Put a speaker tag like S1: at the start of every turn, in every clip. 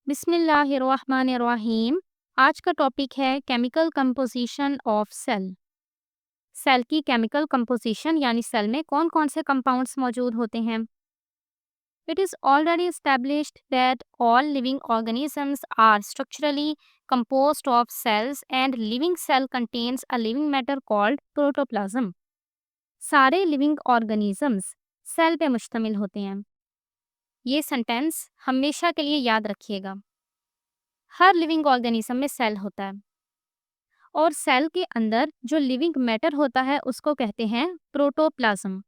S1: बिस्मिल्लाहिर्रहमानिर्रहीम। आज का टॉपिक है chemical composition of cell. Cell की केमिकल कंपोजिशन यानी सेल में कौन कौन से कंपाउंड्स मौजूद होते हैं। It is already established that all living organisms are structurally composed of cells and living cell contains a living matter called protoplasm. सारे लिविंग ऑर्गेनिजम्स सेल पे मुश्तमिल होते हैं। ये सेंटेंस हमेशा के लिए याद रखिएगा। हर लिविंग ऑर्गेनिज्म में सेल होता है और सेल के अंदर जो लिविंग मैटर होता है उसको कहते हैं प्रोटोप्लाज्म।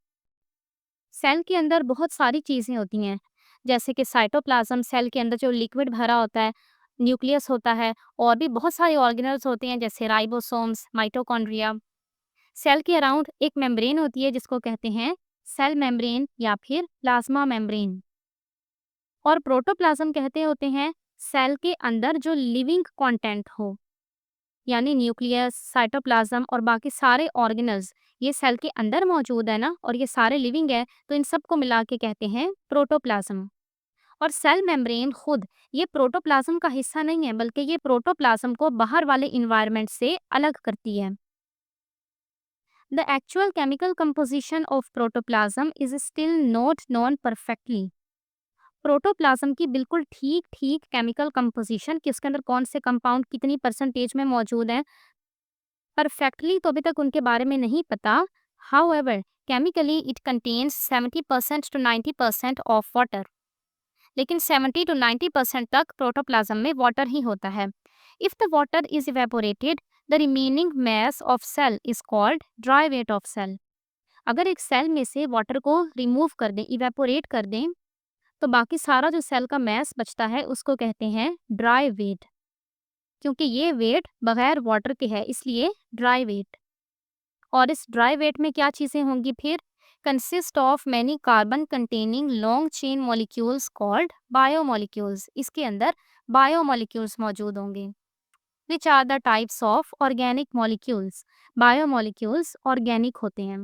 S1: सेल के अंदर बहुत सारी चीज़ें होती हैं, जैसे कि साइटोप्लाज्म, सेल के अंदर जो लिक्विड भरा होता है, न्यूक्लियस होता है, और भी बहुत सारे ऑर्गेनल्स होते हैं जैसे राइबोसोम्स, माइटोकॉन्ड्रिया। सेल के अराउंड एक मेम्ब्रेन होती है जिसको कहते हैं सेल मेम्ब्रेन या फिर प्लाज्मा मेम्ब्रेन। और प्रोटोप्लाज्म कहते होते हैं सेल के अंदर जो लिविंग कंटेंट हो, यानी न्यूक्लियस, साइटोप्लाज्म और बाकी सारे ऑर्गेनल्स, ये सेल के अंदर मौजूद है ना, और ये सारे लिविंग है, तो इन सबको मिला के कहते हैं प्रोटोप्लाज्म। और सेल मेम्ब्रेन खुद ये प्रोटोप्लाज्म का हिस्सा नहीं है, बल्कि ये प्रोटोप्लाज्म को बाहर वाले इन्वायरमेंट से अलग करती है। The actual chemical composition of protoplasm is still not known perfectly. Protoplasm की बिल्कुल ठीक ठीक केमिकल कंपोजिशन कि उसके अंदर कौन से कंपाउंड कितनी परसेंटेज में मौजूद है, परफेक्टली तो अभी तक उनके बारे में नहीं पता। However chemically it contains 70% to 90% of water. लेकिन 70 to 90% तक प्रोटोप्लाज्म में वाटर ही होता है। If the water is evaporated, the remaining mass of cell is called dry weight of cell. अगर एक सेल में से वाटर को रिमूव कर दें, इवेपोरेट कर दें, तो बाकी सारा जो सेल का मैस बचता है उसको कहते हैं ड्राई वेट। क्योंकि ये वेट बगैर वाटर के है, इसलिए ड्राई वेट। और इस ड्राई वेट में क्या चीज़ें होंगी फिर? Consist of many carbon containing long chain molecules called biomolecules. इसके अंदर बायोमॉलिक्यूल्स मौजूद होंगे। Which are the types of organic molecules. Biomolecules organic होते हैं।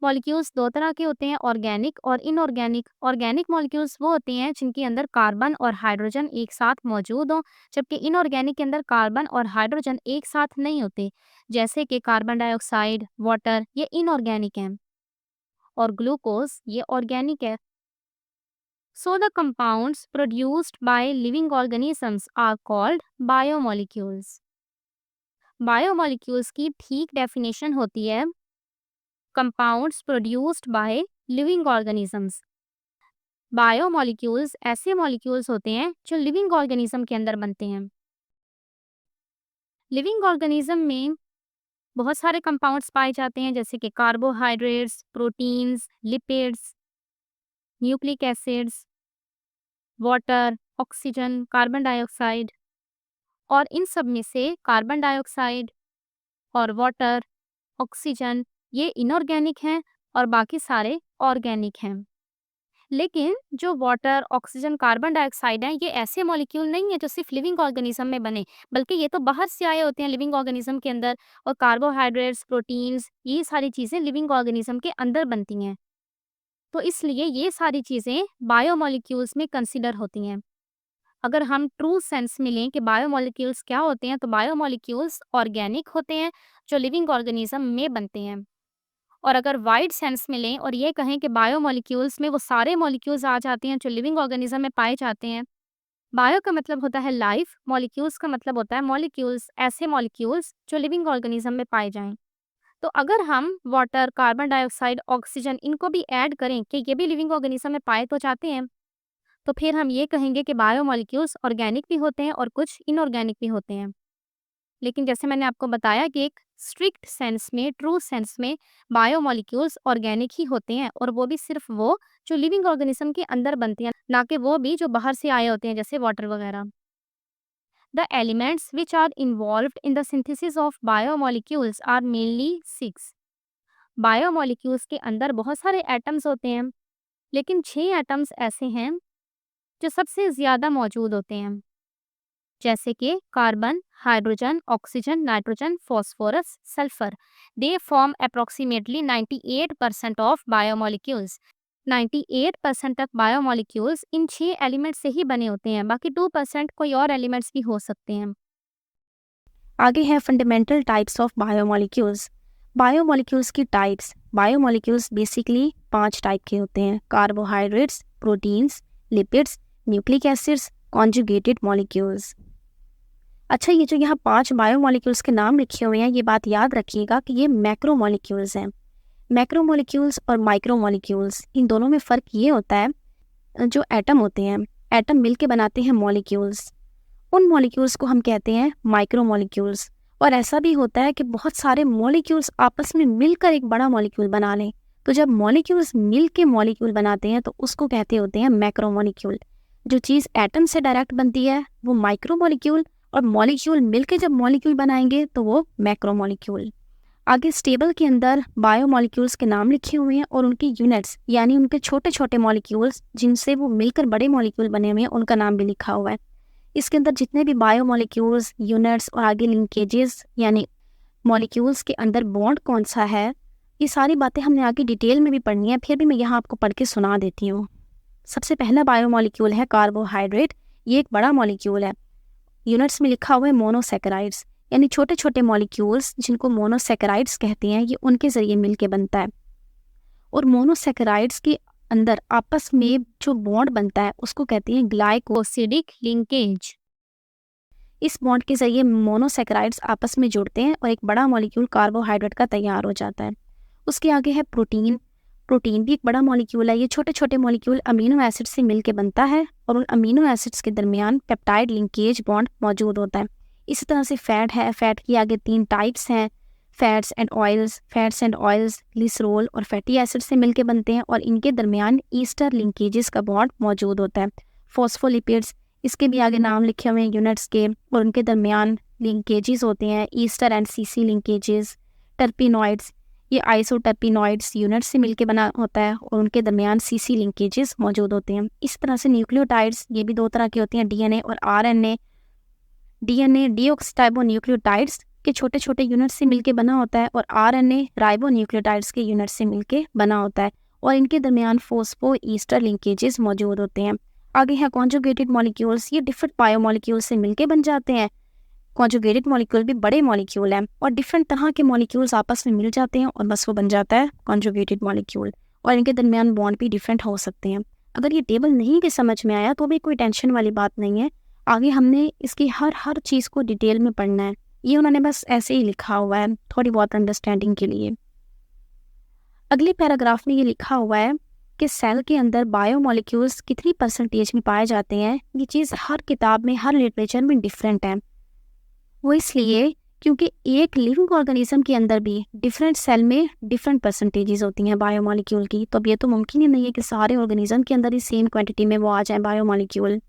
S1: मॉलिक्यूल्स दो तरह के होते हैं, ऑर्गेनिक और इनऑर्गेनिक। ऑर्गेनिक मॉलिक्यूल्स वो होते हैं जिनके अंदर कार्बन और हाइड्रोजन एक साथ मौजूद हों, जबकि इनऑर्गेनिक के अंदर कार्बन और हाइड्रोजन एक साथ नहीं होते, जैसे कि कार्बन डाइऑक्साइड, वाटर, ये इनऑर्गेनिक हैं। और ग्लूकोज ये ऑर्गेनिक है। So the compounds produced by living organisms are called biomolecules. Biomolecules की ठीक डेफिनेशन होती है compounds produced by living organisms. Biomolecules ऐसे मॉलिक्यूल्स होते हैं जो लिविंग ऑर्गेनिज्म के अंदर बनते हैं। लिविंग ऑर्गेनिज्म में बहुत सारे कंपाउंड्स पाए जाते हैं, जैसे कि carbohydrates, proteins, lipids, nucleic acids, water, oxygen, carbon dioxide. और इन सब में से कार्बन डाइऑक्साइड और वाटर, ऑक्सीजन, ये इनऑर्गेनिक हैं और बाकी सारे ऑर्गेनिक हैं। लेकिन जो वाटर, ऑक्सीजन, कार्बन डाइऑक्साइड हैं, ये ऐसे मॉलिक्यूल नहीं है जो सिर्फ लिविंग ऑर्गेनिज्म में बने, बल्कि ये तो बाहर से आए होते हैं लिविंग ऑर्गेनिज्म के अंदर। और कार्बोहाइड्रेट्स, प्रोटीन्स, ये सारी चीज़ें लिविंग ऑर्गेनिज्म के अंदर बनती हैं। तो इसलिए ये सारी चीज़ें बायोमॉलिक्यूल्स में कंसिडर होती हैं। अगर हम ट्रू सेंस में लें कि बायोमॉलिक्यूल्स क्या होते हैं, तो बायोमॉलिक्यूल्स ऑर्गेनिक होते हैं जो लिविंग ऑर्गेनिज्म में बनते हैं। और अगर वाइड सेंस में लें और ये कहें कि बायोमॉलिक्यूल्स में वो सारे मॉलिक्यूल्स आ जाते हैं जो लिविंग ऑर्गेनिज्म में पाए जाते हैं। बायो का मतलब होता है लाइफ, मॉलिक्यूल्स का मतलब होता है मॉलिक्यूल्स, ऐसे मॉलिक्यूल्स जो लिविंग ऑर्गेनिज्म में पाए जाएं। तो अगर हम वाटर, कार्बन डाइऑक्साइड, ऑक्सीजन, इनको भी ऐड करें कि ये भी लिविंग ऑर्गेनिज्म में पाए तो जाते हैं, तो फिर हम ये कहेंगे कि बायोमॉलिक्यूल्स ऑर्गेनिक भी होते हैं और कुछ इनऑर्गेनिक भी होते हैं। लेकिन जैसे मैंने आपको बताया कि एक स्ट्रिक्ट सेंस में, ट्रू सेंस में, बायोमॉलिक्यूल्स ऑर्गेनिक ही होते हैं, और वो भी सिर्फ वो जो लिविंग ऑर्गेनिज्म के अंदर बनते हैं, ना कि वो भी जो बाहर से आए होते हैं जैसे वाटर वगैरह। The elements which are involved in the synthesis of biomolecules are mainly 6। Biomolecules के अंदर बहुत सारे एटम्स होते हैं, लेकिन 6 एटम्स ऐसे हैं जो सबसे ज़्यादा मौजूद होते हैं, जैसे कि carbon, hydrogen, oxygen, nitrogen, phosphorus, sulphur. They form approximately 98% of biomolecules. 98% तक बायोमोलिक्यूल्स इन 6 एलिमेंट से ही बने होते हैं, बाकी 2% कोई और एलिमेंट्स भी हो सकते हैं।
S2: आगे है fundamental types of biomolecules. Biomolecules की टाइप्स। बायोमोलिक्यूल्स बेसिकली 5 टाइप के होते हैं: carbohydrates, proteins, lipids, nucleic acids, conjugated molecules. अच्छा, ये जो यहाँ 5 बायोमोलिक्यूल्स के नाम लिखे हुए हैं, ये बात याद रखिएगा कि ये मैक्रोमोलिक्यूल्स हैं। मैक्रोमोलिक्यूल्स और माइक्रोमोलिक्यूल्स, इन दोनों में फ़र्क ये होता है, जो एटम होते हैं, एटम मिलके बनाते हैं मॉलिक्यूल्स, उन मॉलिक्यूल्स को हम कहते हैं माइक्रोमोलिक्यूल्स। और ऐसा भी होता है कि बहुत सारे मॉलिक्यूल्स आपस में मिलकर एक बड़ा मॉलिक्यूल बना लें, तो जब मॉलिक्यूल्स मिल के मॉलिक्यूल बनाते हैं तो उसको कहते होते हैं मैक्रोमोलिक्यूल। जो चीज़ एटम से डायरेक्ट बनती है वो माइक्रोमोलिक्यूल, और मॉलिक्यूल मिलके जब मॉलिक्यूल बनाएंगे तो वो मैक्रोमोलिक्यूल। आगे स्टेबल के अंदर बायोमोलिक्यूल्स के नाम लिखे हुए हैं और उनकी यूनिट्स, यानी उनके छोटे छोटे मॉलिक्यूल्स जिनसे वो मिलकर बड़े मॉलिक्यूल बने हुए हैं, उनका नाम भी लिखा हुआ है। इसके अंदर जितने भी बायोमोलिक्यूल्स, यूनिट्स और आगे लिंकेजेस, यानी मॉलिक्यूल्स के अंदर बॉन्ड कौन सा है, ये सारी बातें हमने आगे डिटेल में भी पढ़नी है, फिर भी मैं यहाँ आपको पढ़ के सुना देती हूँ। सबसे पहला बायोमोलिक्यूल है कार्बोहाइड्रेट। ये एक बड़ा मॉलिक्यूल है। यूनिट्स में लिखा हुआ है मोनोसैकेराइड्स, यानी छोटे छोटे मॉलिक्यूल्स जिनको मोनोसैकेराइड्स कहते हैं, ये उनके ज़रिए मिलके बनता है। और मोनोसैकेराइड्स के अंदर आपस में जो बॉन्ड बनता है उसको कहते हैं ग्लाइकोसिडिक लिंकेज। इस बॉन्ड के जरिए मोनोसैकेराइड्स आपस में जुड़ते हैं और एक बड़ा मॉलिक्यूल कार्बोहाइड्रेट का तैयार हो जाता है। उसके आगे है प्रोटीन। प्रोटीन भी एक बड़ा मॉलिक्यूल है। ये छोटे छोटे मॉलिक्यूल अमीनो एसिड से मिलके बनता है और उन अमीनो एसिड्स के दरमियान पेप्टाइड लिंकेज बॉन्ड मौजूद होता है। इसी तरह से फैट है। फैट की आगे 3 टाइप्स हैं: fats and oils. Fats and oils glycerol और फैटी एसिड से मिलके बनते हैं और इनके दरमियान ईस्टर लिंकेजेस का बॉन्ड मौजूद होता है। फॉस्फोलिपिड्स, इसके भी आगे नाम लिखे हुए हैं यूनिट्स के, और उनके दरमियान लिंकेजेस होते हैं, Easter and CC linkages. Terpenoids, ये आइसोटर्पिनॉइड्स यूनिट से मिलके बना होता है और उनके दरमियान सीसी लिंकेजेस मौजूद होते हैं। इस तरह से न्यूक्लियोटाइड्स, ये भी 2 तरह के होते हैं, डीएनए और आरएनए। डीएनए डीऑक्सीराइबोन्यूक्लियोटाइड्स के छोटे छोटे यूनिट से मिलके बना होता है और आरएनए राइबोन्यूक्लियोटाइड्स के यूनिट से मिलके बना होता है और इनके दरमियान फोस्फो ईस्टर लिंकेजेस मौजूद होते हैं। आगे है कॉन्जुगेटेड मॉलिक्यूल्स। ये डिफरेंट बायोमोलिक्यूल्स से मिलके बन जाते हैं। कॉन्जुगेटेड मॉलिक्यूल भी बड़े मॉलिक्यूल हैं और डिफरेंट तरह के मॉलिक्यूल्स आपस में मिल जाते हैं और बस वो बन जाता है कॉन्जुगेटेड मॉलिक्यूल, और इनके दरमियान बॉन्ड भी डिफरेंट हो सकते हैं। अगर ये टेबल नहीं भी समझ में आया तो भी कोई टेंशन वाली बात नहीं है, आगे हमने इसकी हर चीज़ को डिटेल में पढ़ना है। ये उन्होंने बस ऐसे ही लिखा हुआ है थोड़ी बहुत अंडरस्टैंडिंग के लिए। अगले पैराग्राफ में ये लिखा हुआ है कि सेल के अंदर बायोमोलिक्यूल्स कितनी परसेंटेज में पाए जाते हैं। ये चीज़ हर किताब में, हर लिटरेचर में डिफरेंट है। वो इसलिए क्योंकि एक लिविंग ऑर्गेनिज्म के अंदर भी डिफरेंट सेल में डिफरेंट परसेंटेजेस होती हैं बायोमोलिक्यूल की। तो अब ये तो मुमकिन ही नहीं है कि सारे ऑर्गेनिज्म के अंदर ही सेम क्वांटिटी में वो आ जाए बायोमोलिक्यूल।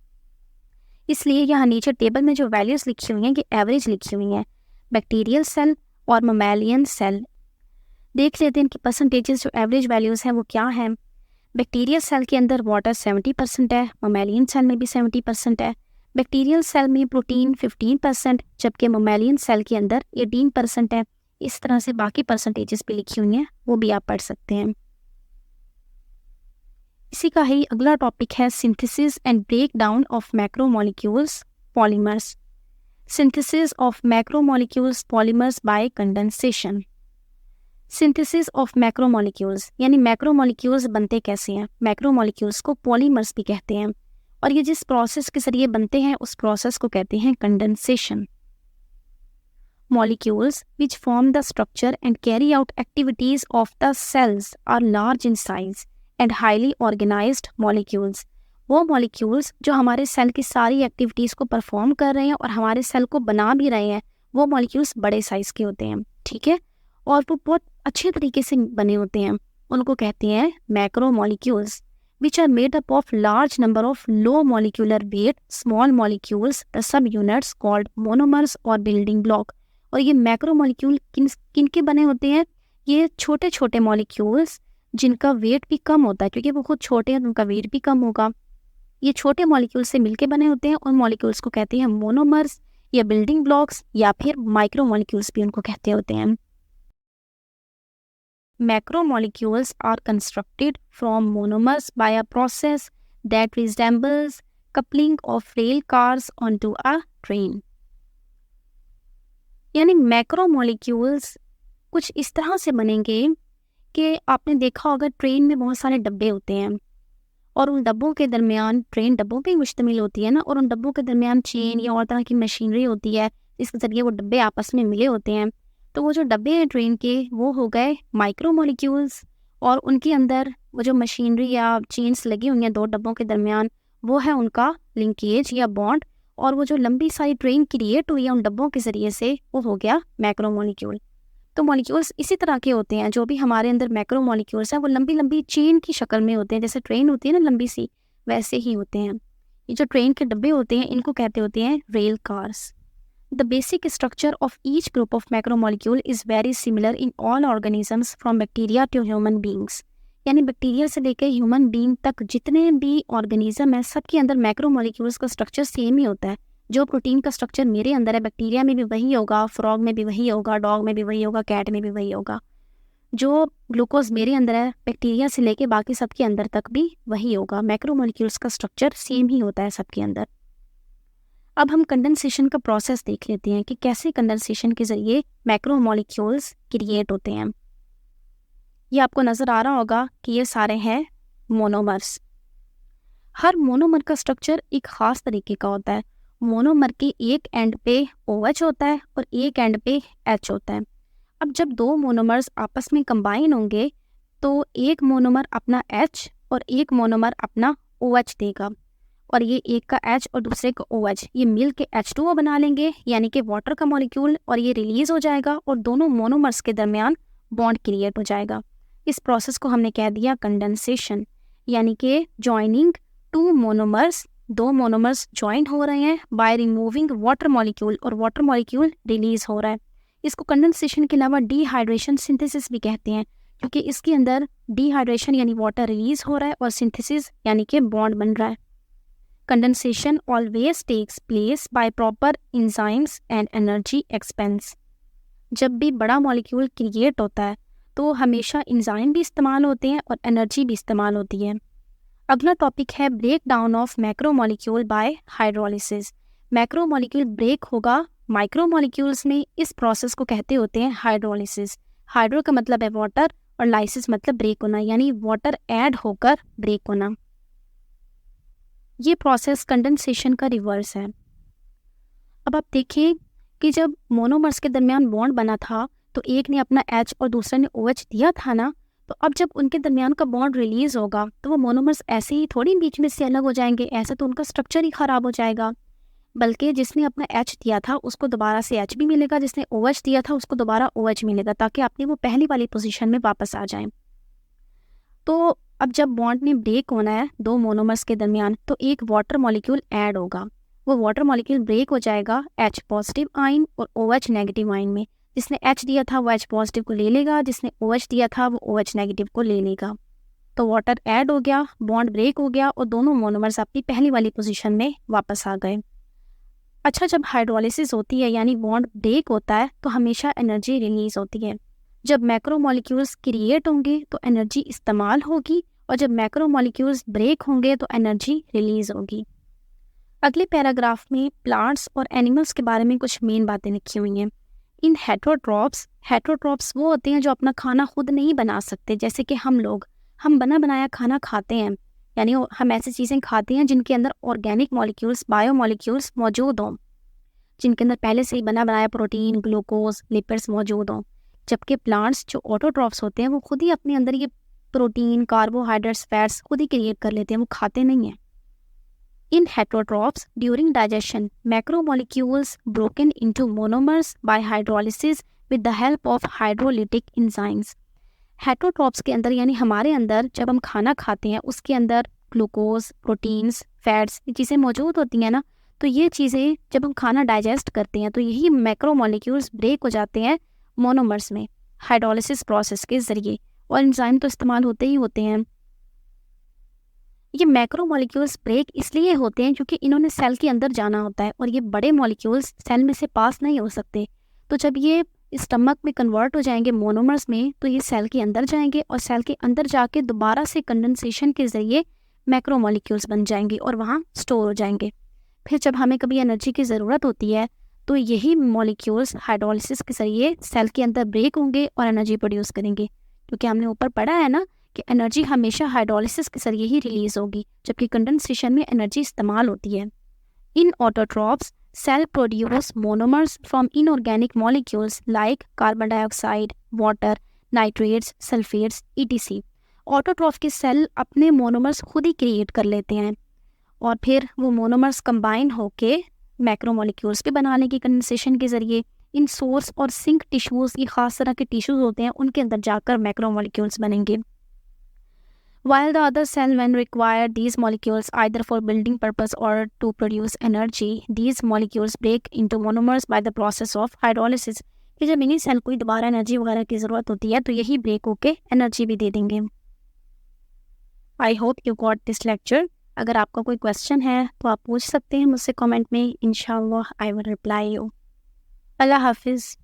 S2: इसलिए यहाँ नीचे टेबल में जो वैल्यूज़ लिखी हुई हैं ये एवरेज लिखी हुई हैं। बैक्टीरियल सेल और ममेलियन सेल, देख लेते हैं इनकी परसेंटेजेस जो एवरेज वैल्यूज़ हैं वो क्या हैं। बैक्टीरियल सेल के अंदर वाटर 70% है, ममेलियन सेल में भी 70% है। बैक्टीरियल सेल में प्रोटीन 15%, जबकि ममेलियन सेल के अंदर 18% है। इस तरह से बाकी परसेंटेजेस भी लिखी हुई हैं, वो भी आप पढ़ सकते हैं। इसी का ही अगला टॉपिक है synthesis and break down of macromolecules polymers. Synthesis of macromolecules polymers by condensation. Synthesis of macromolecules, यानी मैक्रोमोलिक्यूल्स बनते कैसे हैं। मैक्रोमोलिक्यूल्स को पॉलीमर्स भी कहते हैं और ये जिस प्रोसेस के जरिए बनते हैं उस प्रोसेस को कहते हैं condensation. Molecules which form the structure and carry out activities of the cells are large in size and highly organised molecules. वो मॉलिक्यूल्स जो हमारे सेल की सारी एक्टिविटीज़ को परफॉर्म कर रहे हैं और हमारे सेल को बना भी रहे हैं, वो मॉलिक्यूल्स बड़े साइज़ के होते हैं, ठीक है, और वो बहुत अच्छे तरीके से बने होते हैं। उनको कहते हैं macromolecules which are made up of large number of low molecular weight small molecules, the subunits called monomers or building block। और ये मैक्रोमोलिक्यूल किन के बने होते हैं। ये छोटे छोटे मॉलिक्यूल्स जिनका वेट भी कम होता है, क्योंकि वो खुद छोटे हैं तो उनका वेट भी कम होगा। ये छोटे मॉलिक्यूल से मिलके बने होते हैं और मॉलिक्यूल्स को कहते हैं मोनोमर्स या बिल्डिंग ब्लॉक्स या फिर माइक्रोमोलिक्यूल्स भी उनको कहते होते हैं। Macromolecules are constructed from monomers by a process that resembles coupling of rail cars onto a train. यानी मैक्रोमोलिक्यूल्स कुछ इस तरह से बनेंगे कि आपने देखा होगा ट्रेन में बहुत सारे डब्बे होते हैं और उन डब्बों के दरमियान, ट्रेन डब्बों पे ही मुश्तमिल होती है ना, और उन डब्बों के दरमियान चेन या और तरह की मशीनरी होती है जिसके ज़रिए वो डब्बे आपस में मिले होते हैं। तो वो जो डब्बे हैं ट्रेन के वो हो गए माइक्रोमोलिक्यूल्स, और उनके अंदर वो जो मशीनरी या चेन्स लगी हुई हैं दो डब्बों के दरमियान वो है उनका लिंकेज या बॉन्ड, और वो जो लंबी सारी ट्रेन क्रिएट हुई है उन डब्बों के ज़रिए से वो हो गया मैक्रोमोलिक्यूल। तो मॉलिक्यूल्स इसी तरह के होते हैं, जो भी हमारे अंदर मैक्रो मॉलिक्यूल्स हैं वो लंबी लंबी चेन की शक्ल में होते हैं, जैसे ट्रेन होती है ना लंबी सी, वैसे ही होते हैं। ये जो ट्रेन के डब्बे होते हैं इनको कहते होते हैं rail cars. The basic structure of each group of macromolecule is very similar in all organisms from bacteria to human beings. यानी बैक्टीरिया से लेकर ह्यूमन बींग तक जितने भी ऑर्गेनिज्म हैं सबके अंदर मैक्रो मॉलिक्यूल्स का स्ट्रक्चर सेम ही होता है। जो प्रोटीन का स्ट्रक्चर मेरे अंदर है बैक्टीरिया में भी वही होगा, फ्रॉग में भी वही होगा, डॉग में भी वही होगा, कैट में भी वही होगा। जो ग्लूकोज मेरे अंदर है बैक्टीरिया से लेके बाकी सबके अंदर तक भी वही होगा। मैक्रोमोलिक्यूल्स का स्ट्रक्चर सेम ही होता है सबके अंदर। अब हम कंडेंसेशन का प्रोसेस देख लेते हैं कि कैसे कंडेंसेशन के ज़रिए मैक्रोमोलिक्यूल्स क्रिएट होते हैं। ये आपको नज़र आ रहा होगा कि ये सारे हैं मोनोमर्स। हर मोनोमर का स्ट्रक्चर एक ख़ास तरीके का होता है। मोनोमर के एक एंड पे OH होता है और एक एंड पे H होता है। अब जब दो मोनोमर्स आपस में कंबाइन होंगे तो एक मोनोमर अपना H और एक मोनोमर अपना OH देगा, और ये एक का H और दूसरे का OH ये मिल के H2O बना लेंगे, यानी कि वाटर का मॉलिक्यूल, और ये रिलीज़ हो जाएगा और दोनों मोनोमर्स के दरमियान बॉन्ड क्रिएट हो जाएगा। इस प्रोसेस को हमने कह दिया कंडेंसेशन, यानी कि जॉइनिंग टू मोनोमर्स, दो मोनोमर्स ज्वाइन हो रहे हैं बाय रिमूविंग वाटर मॉलिक्यूल, और वाटर मॉलिक्यूल रिलीज हो रहा है। इसको कंडेंसेशन के अलावा डिहाइड्रेशन सिंथेसिस भी कहते हैं, क्योंकि इसके अंदर डिहाइड्रेशन यानी वाटर रिलीज हो रहा है और सिंथेसिस यानी कि बॉन्ड बन रहा है। Condensation always takes place by proper enzymes and energy expense. जब भी बड़ा मॉलिक्यूल क्रिएट होता है तो हमेशा एंजाइम भी इस्तेमाल होते हैं और एनर्जी भी इस्तेमाल होती है। अगला टॉपिक है break down of macromolecule by hydrolysis. Macromolecule break होगा माइक्रोमोलिक्यूल्स में, इस प्रोसेस को कहते होते हैं हाइड्रोलिसिस। हाइड्रो का मतलब है वाटर और लाइसिस मतलब ब्रेक होना, यानी वाटर ऐड होकर ब्रेक होना। ये प्रोसेस कंडेंसेशन का रिवर्स है। अब आप देखिए कि जब मोनोमर्स के दरमियान बॉन्ड बना था तो एक ने अपना H और दूसरे ने OH दिया था ना, तो अब जब उनके दरमियान का बॉन्ड रिलीज होगा तो वो मोनोमर्स ऐसे ही थोड़ी बीच में से अलग हो जाएंगे, ऐसा तो उनका स्ट्रक्चर ही खराब हो जाएगा। बल्कि जिसने अपना H दिया था उसको दोबारा से H भी मिलेगा, जिसने OH दिया था उसको दोबारा OH मिलेगा, ताकि अपनी वो पहली वाली पोजीशन में वापस आ जाएं। तो अब जब बॉन्ड में ब्रेक होना है दो मोनोमर्स के दरमियान तो एक वाटर मॉलिक्यूल ऐड होगा। वो वाटर मॉलिक्यूल ब्रेक हो जाएगा H पॉजिटिव आयन और OH नेगेटिव आयन में। जिसने H दिया था वो H पॉजिटिव को ले लेगा, जिसने OH दिया था वो OH नेगेटिव को ले लेगा। तो वाटर ऐड हो गया, बॉन्ड ब्रेक हो गया और दोनों मोनोमर्स अपनी पहली वाली पोजीशन में वापस आ गए। अच्छा, जब हाइड्रोलिसिस होती है यानी बॉन्ड ब्रेक होता है तो हमेशा एनर्जी रिलीज होती है। जब मैक्रोमोलिक्यूल्स क्रिएट होंगे तो एनर्जी इस्तेमाल होगी, और जब मैक्रोमोलिक्यूल्स ब्रेक होंगे तो एनर्जी रिलीज होगी। अगले पैराग्राफ में प्लांट्स और एनिमल्स के बारे में कुछ मेन बातें लिखी हुई हैं। इन हेटरोट्रॉप्स वो होते हैं जो अपना खाना खुद नहीं बना सकते, जैसे कि हम बना बनाया खाना खाते हैं, यानी हम ऐसी चीज़ें खाते हैं जिनके अंदर ऑर्गेनिक मॉलिक्यूल्स, बायोमॉलिक्यूल्स मौजूद हों, जिनके अंदर पहले से ही बना बनाया प्रोटीन, ग्लूकोज, लिपिड्स मौजूद हों। जबकि प्लांट्स जो ऑटोट्रॉप्स होते हैं वो खुद ही अपने अंदर ये प्रोटीन, कार्बोहाइड्रेट्स, फैट्स खुद ही क्रिएट कर लेते हैं, वो खाते नहीं हैं। In heterotrophs, during digestion, macromolecules broken into monomers by hydrolysis with the help of hydrolytic enzymes. Heterotrophs के अंदर यानी हमारे अंदर जब हम खाना खाते हैं उसके अंदर ग्लूकोज, प्रोटीन्स, फैट्स ये चीज़ें मौजूद होती हैं ना, तो ये चीज़ें जब हम खाना डाइजेस्ट करते हैं तो यही मैक्रोमोलिक्यूल्स ब्रेक हो जाते हैं मोनोमर्स में हाइड्रोलिसिस प्रोसेस के ज़रिए, और एंजाइम तो इस्तेमाल होते ही होते हैं। ये मैक्रोमोलिक्यूल्स ब्रेक इसलिए होते हैं क्योंकि इन्होंने सेल के अंदर जाना होता है और ये बड़े मॉलिक्यूल्स सेल में से पास नहीं हो सकते। तो जब ये स्टमक में कन्वर्ट हो जाएंगे मोनोमर्स में, तो ये सेल के अंदर जाएंगे और सेल के अंदर जाके दोबारा से कंडेंसेशन के ज़रिए मैक्रोमोलिक्यूल्स बन जाएंगे और वहाँ स्टोर हो जाएंगे। फिर जब हमें कभी एनर्जी की ज़रूरत होती है तो यही मॉलिक्यूल्स हाइड्रोलिसिस के ज़रिए सेल के अंदर ब्रेक होंगे और एनर्जी प्रोड्यूस करेंगे, क्योंकि हमने ऊपर पढ़ा है ना कि एनर्जी हमेशा हाइड्रोलिसिस के ज़रिए ही रिलीज़ होगी, जबकि कंडेंसेशन में एनर्जी इस्तेमाल होती है। इन autotrophs cell produce monomers from inorganic molecules like carbon dioxide, water, nitrates, sulfates, etc. Autotroph के सेल अपने मोनोमर्स खुद ही क्रिएट कर लेते हैं और फिर वो मोनोमर्स कंबाइन होके मैक्रोमोलिक्यूल्स भी बना लेंगे कंडेंसेशन के ज़रिए। इन सोर्स और सिंक टिश्यूज़, ये ख़ास तरह के टिश्यूज़ होते हैं, उनके अंदर जाकर मैक्रोमोलिक्यूल्स बनेंगे। While the other cell when require these molecules either for building purpose or to produce energy, these molecules break into monomers by the process of hydrolysis. कि जब इन्हीं सेल को दोबारा एनर्जी वगैरह की ज़रूरत होती है तो यही ब्रेक होके एनर्जी भी दे देंगे। I hope you got this lecture. अगर आपका कोई क्वेश्चन है तो आप पूछ सकते हैं मुझसे कमेंट में, इंशाल्लाह आई विल रिप्लाई यू। अल्लाह हाफिज़।